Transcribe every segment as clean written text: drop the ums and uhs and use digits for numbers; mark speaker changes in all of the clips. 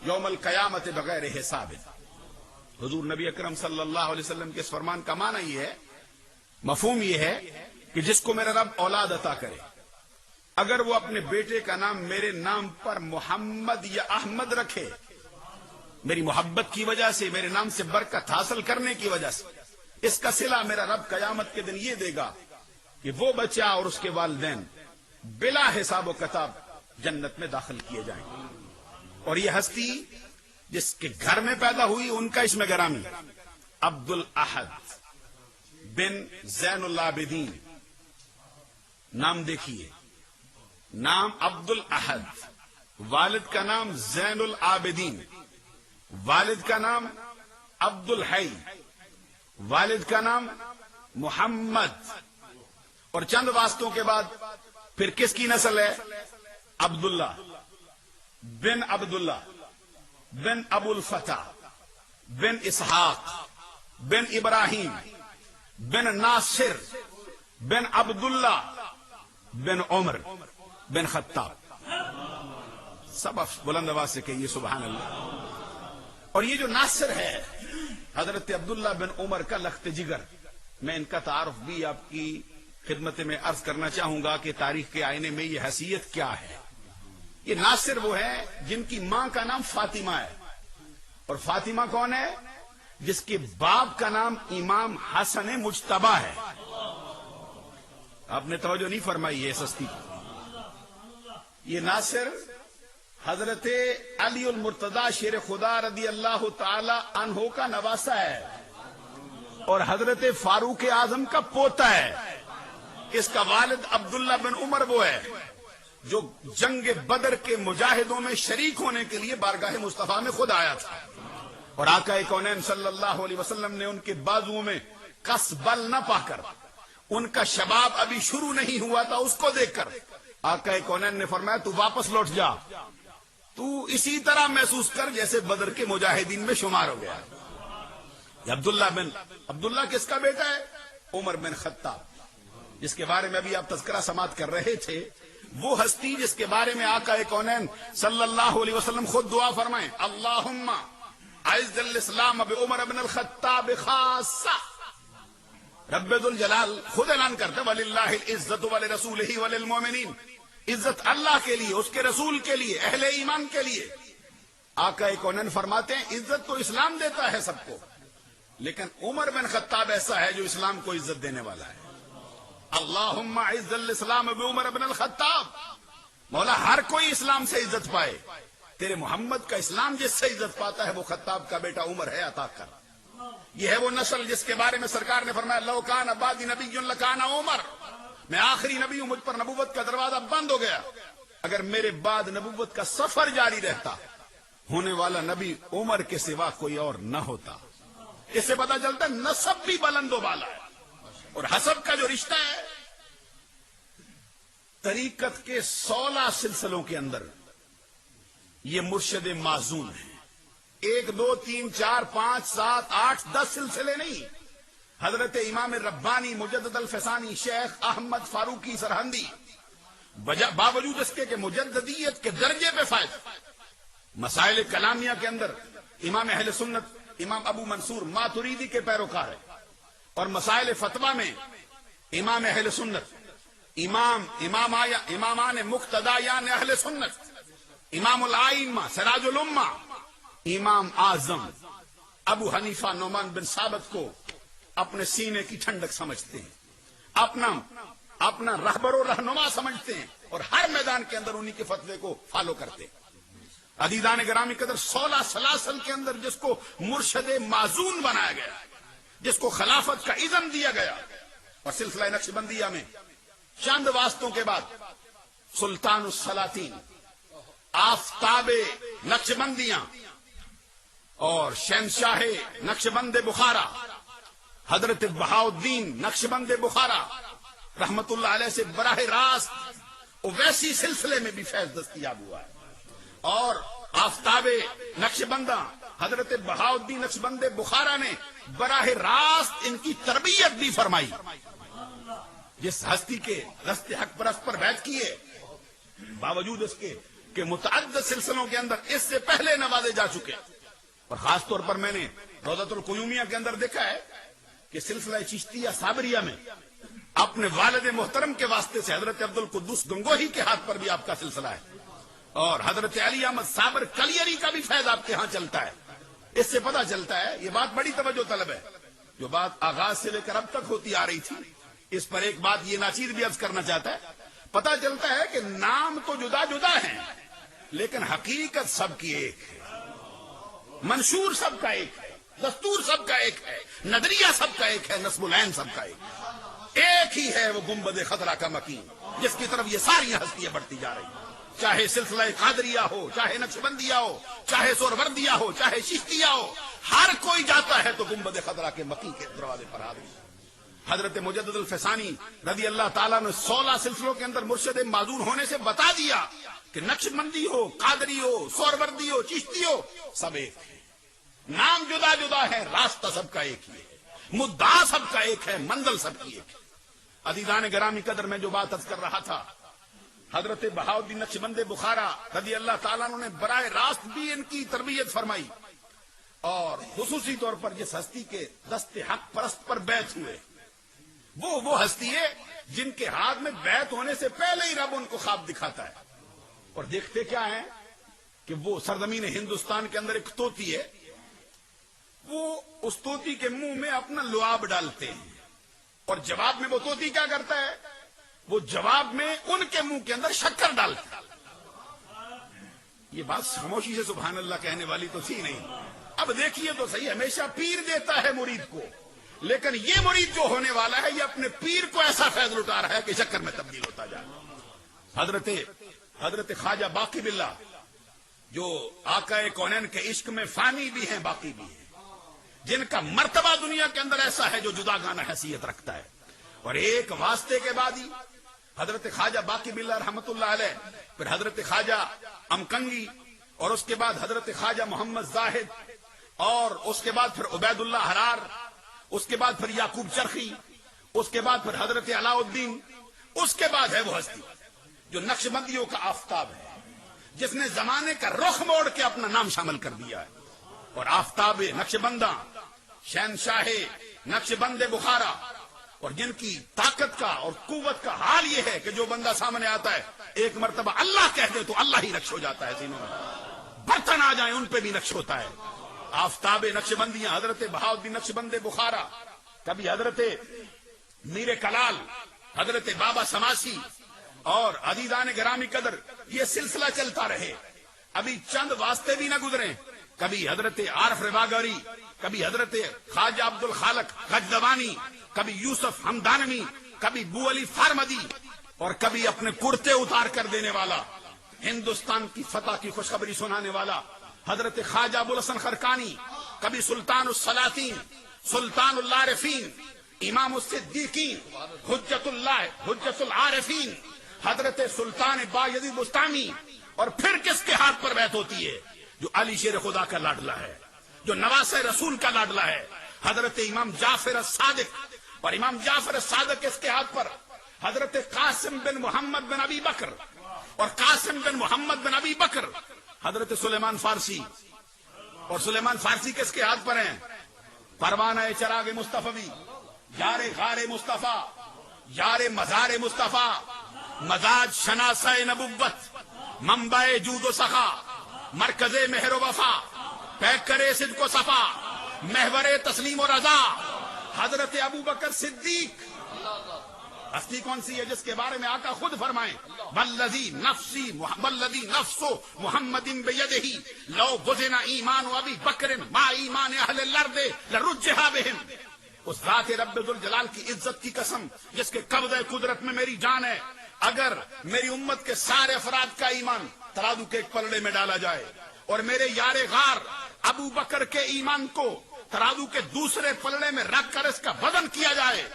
Speaker 1: یوم القیامت بغیر حساب. حضور نبی اکرم صلی اللہ علیہ وسلم کے اس فرمان کا معنی یہ ہے، مفہوم یہ ہے کہ جس کو میرا رب اولاد عطا کرے، اگر وہ اپنے بیٹے کا نام میرے نام پر محمد یا احمد رکھے، میری محبت کی وجہ سے، میرے نام سے برکت حاصل کرنے کی وجہ سے، اس کا صلہ میرا رب قیامت کے دن یہ دے گا کہ وہ بچہ اور اس کے والدین بلا حساب و کتاب جنت میں داخل کیے جائیں. اور یہ ہستی جس کے گھر میں پیدا ہوئی، ان کا اس میں گرامی عبد الاحد بن زین العابدین. نام دیکھیے، نام عبد الاحد، والد کا نام زین العابدین، والد کا نام عبد الحی، والد کا نام محمد. اور چند واسطوں کے بعد پھر کس کی نسل ہے؟ عبداللہ بن عبداللہ بن ابو الفتح بن اسحاق بن ابراہیم بن ناصر بن عبداللہ بن عمر بن خطاب. سب بلند آواز سے کہیے سبحان اللہ. اور یہ جو ناصر ہے حضرت عبداللہ بن عمر کا لخت جگر. میں ان کا تعارف بھی آپ کی خدمت میں عرض کرنا چاہوں گا کہ تاریخ کے آئینے میں یہ حیثیت کیا ہے. یہ ناصر وہ ہے جن کی ماں کا نام فاطمہ ہے. اور فاطمہ کون ہے؟ جس کے باپ کا نام امام حسن مجتبی ہے. آپ نے توجہ نہیں فرمائی ہے سستی. یہ ناصر حضرت علی المرتضی شیر خدا رضی اللہ تعالی عنہ کا نواسا ہے اور حضرت فاروق اعظم کا پوتا ہے. اس کا والد عبداللہ بن عمر وہ ہے جو جنگ بدر کے مجاہدوں میں شریک ہونے کے لیے بارگاہ مصطفیٰ میں خود آیا تھا. اور آقا کونین صلی اللہ علیہ وسلم نے ان کے بازوؤں میں کس بل نہ پا کر، ان کا شباب ابھی شروع نہیں ہوا تھا، اس کو دیکھ کر آقا کونین نے فرمایا تو واپس لوٹ جا، تو اسی طرح محسوس کر جیسے بدر کے مجاہدین میں شمار ہو گیا. عبداللہ کس کا بیٹا ہے؟ عمر بن خطاب، جس کے بارے میں ابھی آپ تذکرہ سماعت کر رہے تھے. وہ ہستی جس کے بارے میں آقا کونین صلی اللہ علیہ وسلم خود دعا فرمائیں، اللہم اعز الاسلام بعمر بن الخطاب خاصہ. رب ذوالجلال خود اعلان کرتے وللہ العزت ولرسولہ وللمؤمنین. عزت اللہ کے لیے، اس کے رسول کے لیے، اہل ایمان کے لیے. آقا کونین فرماتے ہیں عزت تو اسلام دیتا ہے سب کو، لیکن عمر بن خطاب ایسا ہے جو اسلام کو عزت دینے والا ہے. اللہم اعز الاسلام بعمر بن الخطاب. مولا ہر کوئی اسلام سے عزت پائے، تیرے محمد کا اسلام جس سے عزت پاتا ہے وہ خطاب کا بیٹا عمر ہے، عطا کر. یہ ہے وہ نسل جس کے بارے میں سرکار نے فرمایا لو کان بعدی نبی لکان عمر. میں آخری نبی ہوں، مجھ پر نبوت کا دروازہ بند ہو گیا، اگر میرے بعد نبوت کا سفر جاری رہتا ہونے والا نبی عمر کے سوا کوئی اور نہ ہوتا. اس سے پتا چلتا ہے نسب بھی بلند و بالا ہے. اور حسب کا جو رشتہ ہے طریقت کے 16 سلسلوں کے اندر یہ مرشد معزون ہے. 1 2 3 4 5 7 8 10 سلسلے نہیں. حضرت امام ربانی مجدد الفسانی شیخ احمد فاروقی سرہندی باوجود اس کے کہ مجددیت کے درجے پہ فائز، مسائل کلامیہ کے اندر امام اہل سنت امام ابو منصور ماتریدی کے پیروکار ہے، اور مسائل فتویٰ میں امام اہل سنت امامان مقتدیان اہل سنت امام الائمہ سراج الامہ امام اعظم ابو حنیفہ نعمان بن ثابت کو اپنے سینے کی ٹھنڈک سمجھتے ہیں، اپنا رہبر و رہنما سمجھتے ہیں، اور ہر میدان کے اندر انہی کے فتوے کو فالو کرتے ہیں. عزیزان گرامی قدر 16 سلاسل کے اندر جس کو مرشد معزون بنایا گیا، جس کو خلافت کا اذن دیا گیا، اور سلسلہ نقشبندیہ میں چند واسطوں کے بعد سلطان السلاطین، آفتاب نقشبندیاں اور شہنشاہ نقشبند بخارا حضرت بہاؤالدین نقشبند بخارا رحمت اللہ علیہ سے براہ راست ویسی سلسلے میں بھی فیض دستیاب ہوا ہے. اور آفتاب نقشبندہ حضرت بہاؤالدین نقشبند بخارا نے براہ راست ان کی تربیت بھی فرمائی. جس ہستی کے رست حق پرست پر بیعت کیے، باوجود اس کے کہ متعدد سلسلوں کے اندر اس سے پہلے نوازے جا چکے، اور خاص طور پر میں نے روضۃ القیومیہ کے اندر دیکھا ہے کہ سلسلہ چشتیہ صابریہ میں اپنے والد محترم کے واسطے سے حضرت عبد القدوس گنگوہی کے ہاتھ پر بھی آپ کا سلسلہ ہے، اور حضرت علی احمد صابر کلیری کا بھی فیض آپ کے ہاں چلتا ہے۔ اس سے پتہ چلتا ہے، یہ بات بڑی توجہ طلب ہے، جو بات آغاز سے لے کر اب تک ہوتی آ رہی تھی، اس پر ایک بات یہ ناچیر بھی عرض کرنا چاہتا ہے۔ پتہ چلتا ہے کہ نام تو جدا جدا ہیں لیکن حقیقت سب کی ایک ہے، منشور سب کا ایک ہے، دستور سب کا ایک ہے، نظریہ سب کا ایک ہے، نصب العین سب کا ایک ہی ہے، وہ گنبد خضرا کا مکین جس کی طرف یہ ساری ہستیاں بڑھتی جا رہی ہیں، چاہے سلسلہ قادریہ ہو، چاہے نقشبندیہ ہو، چاہے سہروردیہ ہو، چاہے چشتیہ ہو، ہر کوئی جاتا ہے تو گنبد خضرا کے مکی کے دروازے پر آدمی۔ حضرت مجدد الفسانی رضی اللہ تعالیٰ نے 16 سلسلوں کے اندر مرشد معذور ہونے سے بتا دیا کہ نقشبندی ہو، قادری ہو، سہروردی ہو، چشتی ہو، سب ایک ہے، نام جدا جدا ہے، راستہ سب کا ایک ہی ہے، مدعا سب کا ایک ہے، منزل سب کی ایک ہے۔ عزیزان گرامی قدر، میں جو بات عرض کر رہا تھا، حضرت بہاؤالدین نقشبند بخارا رضی اللہ تعالیٰ نے براہ راست بھی ان کی تربیت فرمائی، اور خصوصی طور پر جس ہستی کے دست حق پرست پر بیعت ہوئے، وہ ہستی ہے جن کے ہاتھ میں بیعت ہونے سے پہلے ہی رب ان کو خواب دکھاتا ہے، اور دیکھتے کیا ہیں کہ وہ سرزمین ہندوستان کے اندر ایک طوطی ہے، وہ اس طوطی کے منہ میں اپنا لعاب ڈالتے ہیں، اور جواب میں وہ طوطی کیا کرتا ہے، وہ جواب میں ان کے منہ کے اندر شکر ڈالتا ہے۔ یہ بات خاموشی سے سبحان اللہ کہنے والی تو تھی نہیں۔ اب دیکھیے تو صحیح، ہمیشہ پیر دیتا ہے مرید کو، لیکن یہ مرید جو ہونے والا ہے یہ اپنے پیر کو ایسا فیض لٹا رہا ہے کہ شکر میں تبدیل ہوتا جائے۔ حضرت خواجہ باقی باللہ جو آقا کونین کے عشق میں فانی بھی ہیں، باقی بھی ہیں، جن کا مرتبہ دنیا کے اندر ایسا ہے جو جدا گانا حیثیت رکھتا ہے، اور ایک واسطے کے بعد ہی حضرت خواجہ باقی باللہ رحمت اللہ علیہ، پھر حضرت خواجہ امکنگی، اور اس کے بعد حضرت خواجہ محمد زاہد، اور اس کے بعد پھر عبید اللہ حرار، اس کے بعد پھر یعقوب چرخی، اس کے بعد پھر حضرت علاء الدین، اس کے بعد ہے وہ ہستی جو نقشبندیوں کا آفتاب ہے، جس نے زمانے کا رخ موڑ کے اپنا نام شامل کر دیا ہے، اور آفتاب نقشبنداں، شہنشاہ نقشبند بخارا، اور جن کی طاقت کا اور قوت کا حال یہ ہے کہ جو بندہ سامنے آتا ہے ایک مرتبہ اللہ کہہ دے تو اللہ ہی نقش ہو جاتا ہے، سینوں میں برتن آ جائیں ان پہ بھی نقش ہوتا ہے۔ آفتاب نقشبندیاں، حضرت بہاؤالدین نقشبند بخارا، کبھی حضرت میر کلال، حضرت بابا سماسی، اور عزیزان گرامی قدر یہ سلسلہ چلتا رہے، ابھی چند واسطے بھی نہ گزرے، کبھی حضرت عارف رواگاری، کبھی حضرت خواجہ عبد الخالق غجدوانی، کبھی یوسف ہمدانوی، کبھی بو علی فارمدی، اور کبھی اپنے کرتے اتار کر دینے والا، ہندوستان کی فتح کی خوشخبری سنانے والا حضرت خواجہ ابوالحسن خرقانی، کبھی سلطان السلاطین، سلطان العارفین، امام الصدیقین، حجت اللہ، حجت العارفین، حضرت سلطان بایزید بستامی، اور پھر کس کے ہاتھ پر بیعت ہوتی ہے؟ جو علی شیر خدا کا لاڈلا ہے، جو نواسہ رسول کا لاڈلا ہے، حضرت امام جعفر الصادق، اور امام جعفر الصادق کس کے ہاتھ پر؟ حضرت قاسم بن محمد بن ابی بکر، اور قاسم بن محمد بن ابی بکر حضرت سلیمان فارسی، اور سلیمان فارسی کس کے ہاتھ پر ہیں؟ پروانہ چراغ مصطفی، یار غار مصطفیٰ، یار مزار مصطفیٰ، مزاج شناسہ نبوت، منبع جود و سخا، مرکز مہر و وفا، پیکر صدق و صفا، محور تسلیم و رضا، حضرت ابو بکر صدیق۔ ہستی کون سی ہے جس کے بارے میں آقا خود فرمائیں، والذی نفس محمد بیدہ لو وزن ایمان ابی بکر ما ایمان اہل الارض لرجحا بہم۔ اس ذات رب ذوالجلال کی عزت کی قسم جس کے قبضہ قدرت میں میری جان ہے، اگر میری امت کے سارے افراد کا ایمان ترازو کے ایک پلڑے میں ڈالا جائے اور میرے یار غار ابو بکر کے ایمان کو ترازو کے دوسرے پلڑے میں رکھ کر اس کا وزن کیا جائے،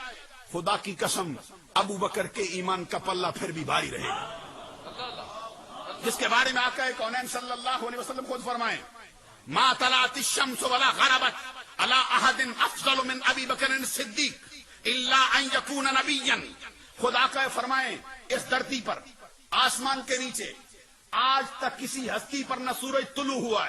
Speaker 1: خدا کی قسم ابو بکر کے ایمان کا پلہ پھر بھی بھاری رہے گا، جس کے بارے میں آقا کونین صلی اللہ علیہ وسلم خود فرمائیں، ما طلعت الشمس ولا غربت على احد افضل من ابی بکر الصدیق الا ان یکون نبیا۔ خدا کا فرمائیں اس دھرتی پر، آسمان کے نیچے، آج تک کسی ہستی پر نہ سورج طلوع ہوا ہے